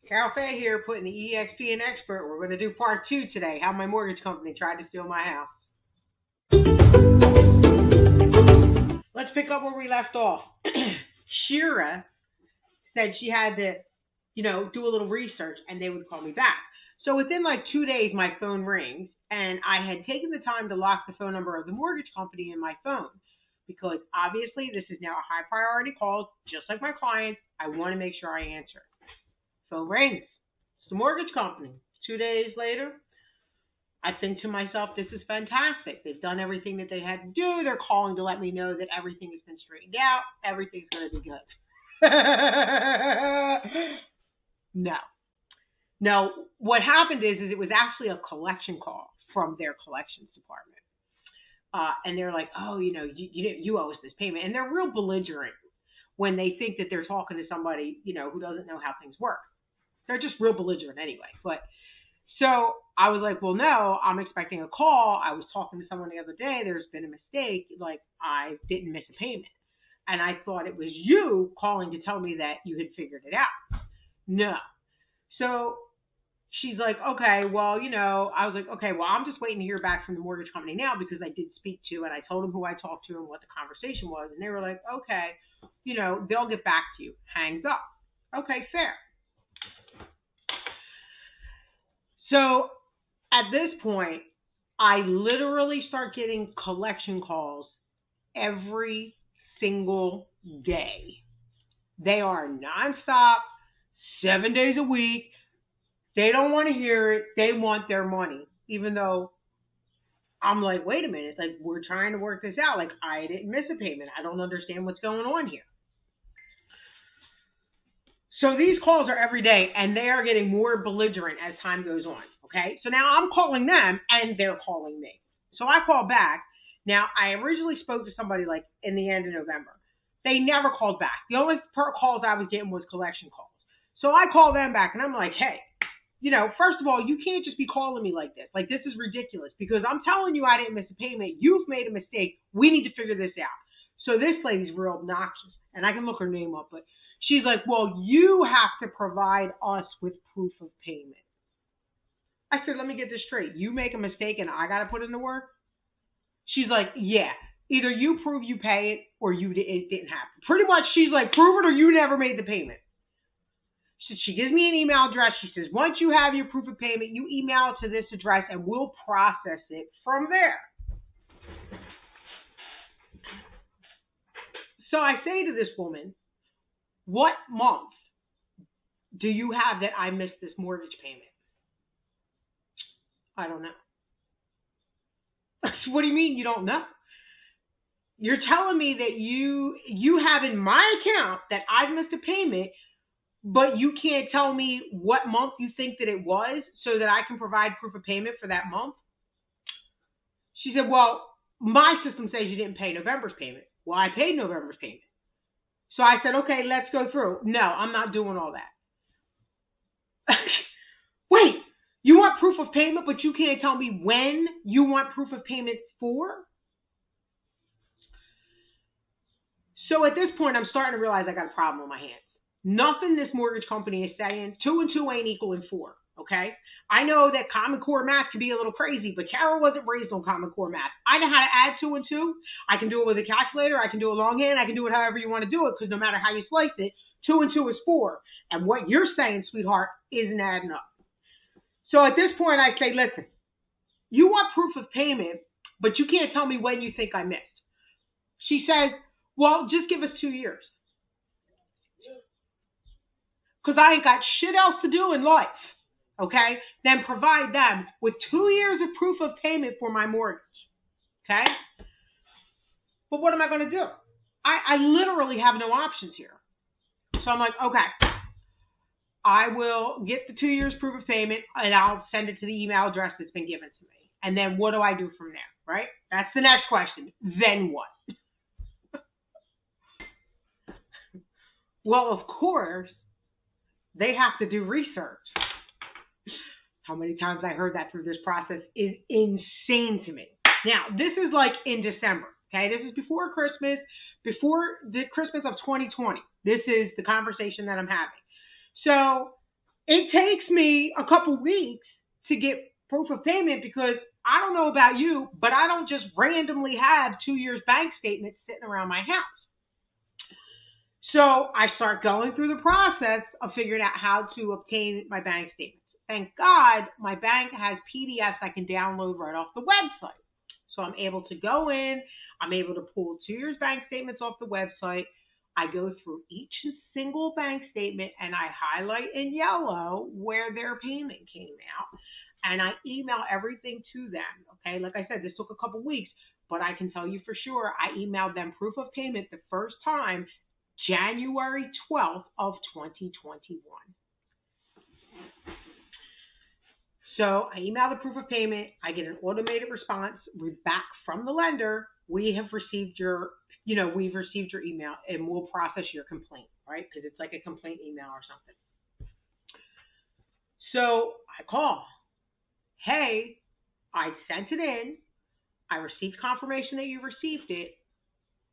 Carol Fay here, putting the EXP in expert. We're going to do part two today. How my mortgage company tried to steal my house. Let's pick up where we left off. Shira said she had to, do a little research and they would call me back. So within like 2 days, my phone rings and I had taken the time to lock the phone number of the mortgage company in my phone because obviously this is now a high priority call, just like my clients. I want to make sure I answer. Phone rings. It's the mortgage company. 2 days later, I think to myself, this is fantastic. They've done everything that they had to do. They're calling to let me know that everything has been straightened out. Everything's going to be good. No, what happened is it was actually a collection call from their collections department. And they're like, oh, you owe us this payment. And they're real belligerent when they think that they're talking to somebody, who doesn't know how things work. They're just real belligerent anyway. But so I was like, well, no, I'm expecting a call. I was talking to someone the other day. There's been a mistake. Like I didn't miss a payment. And I thought it was you calling to tell me that you had figured it out. No. So she's like, okay, well, I was like, okay, well, I'm just waiting to hear back from the mortgage company now because I did speak to, and I told them who I talked to and what the conversation was. And they were like, okay, they'll get back to you. Hangs up. Okay, fair. So at this point, I literally start getting collection calls every single day. They are nonstop, 7 days a week. They don't want to hear it. They want their money, even though I'm like, wait a minute, like we're trying to work this out. Like I didn't miss a payment. I don't understand what's going on here. So these calls are every day, and they are getting more belligerent as time goes on, okay? So now I'm calling them, and they're calling me. So I call back. Now, I originally spoke to somebody, like, in the end of November. They never called back. The only calls I was getting was collection calls. So I call them back, and I'm like, hey, first of all, you can't just be calling me like this. Like, this is ridiculous, because I'm telling you I didn't miss a payment. You've made a mistake. We need to figure this out. So this lady's real obnoxious, and I can look her name up, but she's like, well, you have to provide us with proof of payment. I said, let me get this straight. You make a mistake and I got to put in the work? She's like, yeah, either you prove you pay it or it didn't happen. Pretty much she's like, prove it or you never made the payment. She gives me an email address. She says, once you have your proof of payment, you email it to this address and we'll process it from there. So I say to this woman, what month do you have that I missed this mortgage payment? I don't know. What do you mean you don't know? You're telling me that you have in my account that I've missed a payment, but you can't tell me what month you think that it was so that I can provide proof of payment for that month? She said, well, my system says you didn't pay November's payment. Well, I paid November's payment. So I said, okay, let's go through. No, I'm not doing all that. Wait, you want proof of payment, but you can't tell me when you want proof of payment for? So at this point, I'm starting to realize I got a problem on my hands. Nothing this mortgage company is saying, 2 and 2 ain't equaling 4, okay? I know that Common Core math can be a little crazy, but Carol wasn't raised on Common Core math. I know how to add 2 and 2. I can do it with a calculator. I can do it longhand. I can do it however you want to do it, because no matter how you slice it, 2 and 2 is 4. And what you're saying, sweetheart, isn't adding up. So at this point, I say, listen, you want proof of payment, but you can't tell me when you think I missed. She says, well, just give us 2 years. Because I ain't got shit else to do in life, okay? Then provide them with 2 years of proof of payment for my mortgage, okay? But what am I going to do? I literally have no options here. So I'm like, okay, I will get the 2 years proof of payment and I'll send it to the email address that's been given to me. And then what do I do from there, right? That's the next question. Then what? Well, of course, they have to do research. How many times I heard that through this process is insane to me. Now, this is like in December, okay? This is before Christmas, before the Christmas of 2020. This is the conversation that I'm having. So It takes me a couple weeks to get proof of payment because I don't know about you, but I don't just randomly have 2 years bank statements sitting around my house. So I start going through the process of figuring out how to obtain my bank statements. Thank God my bank has PDFs I can download right off the website. So I'm able to go in, I'm able to pull 2 years bank statements off the website. I go through each single bank statement and I highlight in yellow where their payment came out. And I email everything to them. Okay, like I said, this took a couple weeks, but I can tell you for sure I emailed them proof of payment the first time January 12th of 2021. So I email the proof of payment. I get an automated response back from the lender. We have received we've received your email and we'll process your complaint, right? Because it's like a complaint email or something. So I call. Hey, I sent it in. I received confirmation that you received it.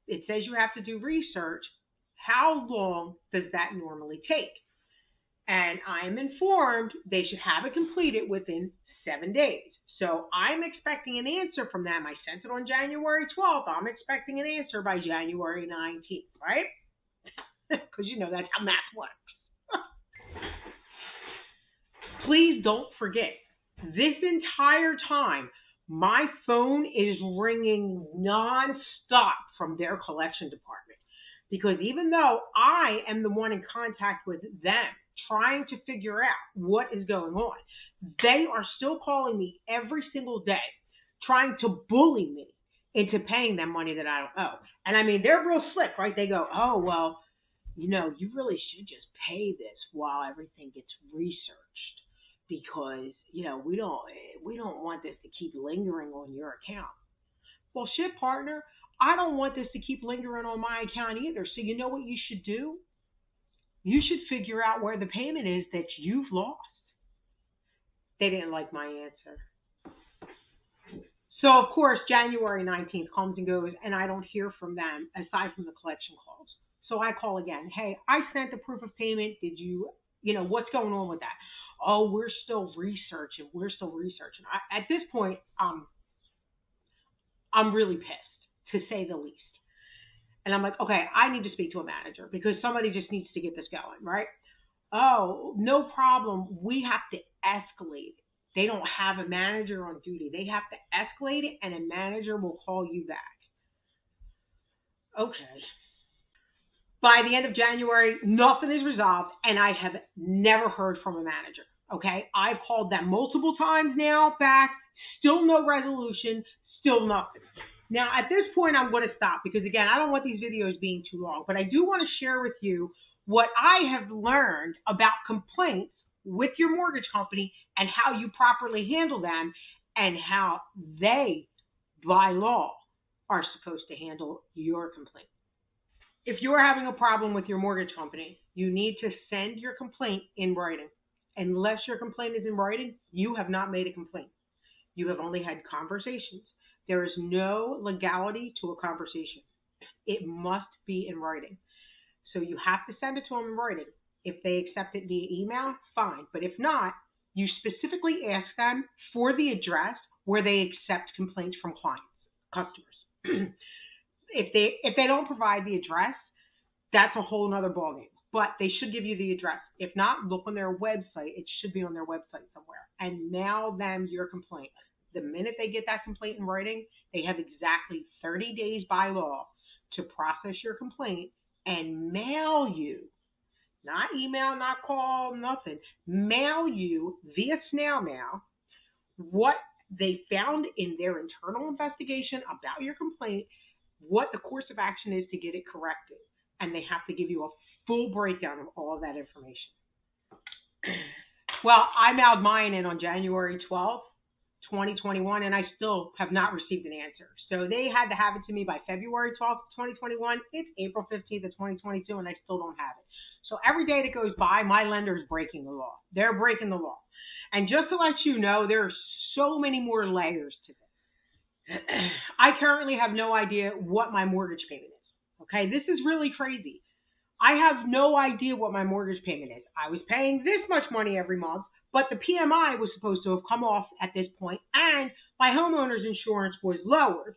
It says you have to do research. How long does that normally take? And I am informed they should have it completed within 7 days. So I'm expecting an answer from them. I sent it on January 12th. I'm expecting an answer by January 19th, right? Because that's how math works. Please don't forget, this entire time, my phone is ringing nonstop from their collection department. Because even though I am the one in contact with them, trying to figure out what is going on, they are still calling me every single day, trying to bully me into paying them money that I don't owe. And I mean, they're real slick, right? They go, oh, well, you really should just pay this while everything gets researched because, we don't want this to keep lingering on your account. Well, shit, partner, I don't want this to keep lingering on my account either. So you know what you should do? You should figure out where the payment is that you've lost. They didn't like my answer. So, of course, January 19th comes and goes, and I don't hear from them aside from the collection calls. So I call again. Hey, I sent the proof of payment. Did you, what's going on with that? Oh, we're still researching. At this point, I'm really pissed, to say the least. And I'm like, okay, I need to speak to a manager because somebody just needs to get this going, right? Oh, no problem. We have to escalate it. They don't have a manager on duty. They have to escalate it and a manager will call you back. Okay. By the end of January, nothing is resolved and I have never heard from a manager. Okay. I've called them multiple times now back, still no resolution, still nothing. Now, at this point, I'm going to stop because, again, I don't want these videos being too long, but I do want to share with you what I have learned about complaints with your mortgage company and how you properly handle them and how they, by law, are supposed to handle your complaint. If you're having a problem with your mortgage company, you need to send your complaint in writing. Unless your complaint is in writing, you have not made a complaint. You have only had conversations. There is no legality to a conversation. It must be in writing. So you have to send it to them in writing. If they accept it via email, fine. But if not, you specifically ask them for the address where they accept complaints from customers. If they don't provide the address, that's a whole nother ballgame. But they should give you the address. If not, look on their website. It should be on their website somewhere. And mail them your complaint. The minute they get that complaint in writing, they have exactly 30 days by law to process your complaint and mail you, not email, not call, nothing, mail you via snail mail what they found in their internal investigation about your complaint, what the course of action is to get it corrected. And they have to give you a full breakdown of all of that information. Well, I mailed mine in on January 12th. 2021, and I still have not received an answer. So they had to have it to me by February 12th, 2021. It's April 15th of 2022, and I still don't have it. So every day that goes by, my lender is breaking the law. They're breaking the law. And just to let you know, there are so many more layers to this. I currently have no idea what my mortgage payment is. Okay, this is really crazy. I have no idea what my mortgage payment is. I was paying this much money every month, but the PMI was supposed to have come off at this point, and my homeowner's insurance was lowered.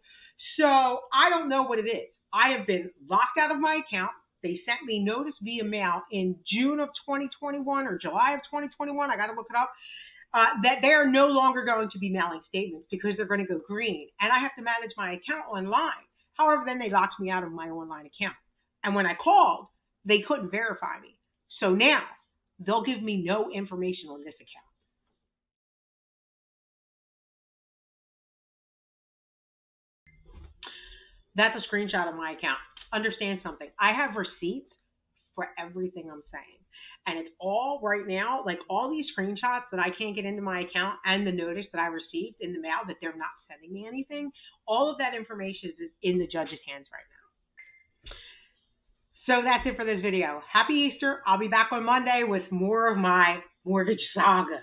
So I don't know what it is. I have been locked out of my account. They sent me notice via mail in June of 2021 or July of 2021. I got to look it up. That they are no longer going to be mailing statements because they're going to go green, and I have to manage my account online. However, then they locked me out of my online account. And when I called, they couldn't verify me. So now they'll give me no information on this account. That's a screenshot of my account. Understand something. I have receipts for everything I'm saying. And it's all right now, like all these screenshots that I can't get into my account and the notice that I received in the mail that they're not sending me anything, all of that information is in the judge's hands right now. So that's it for this video. Happy Easter. I'll be back on Monday with more of my mortgage saga.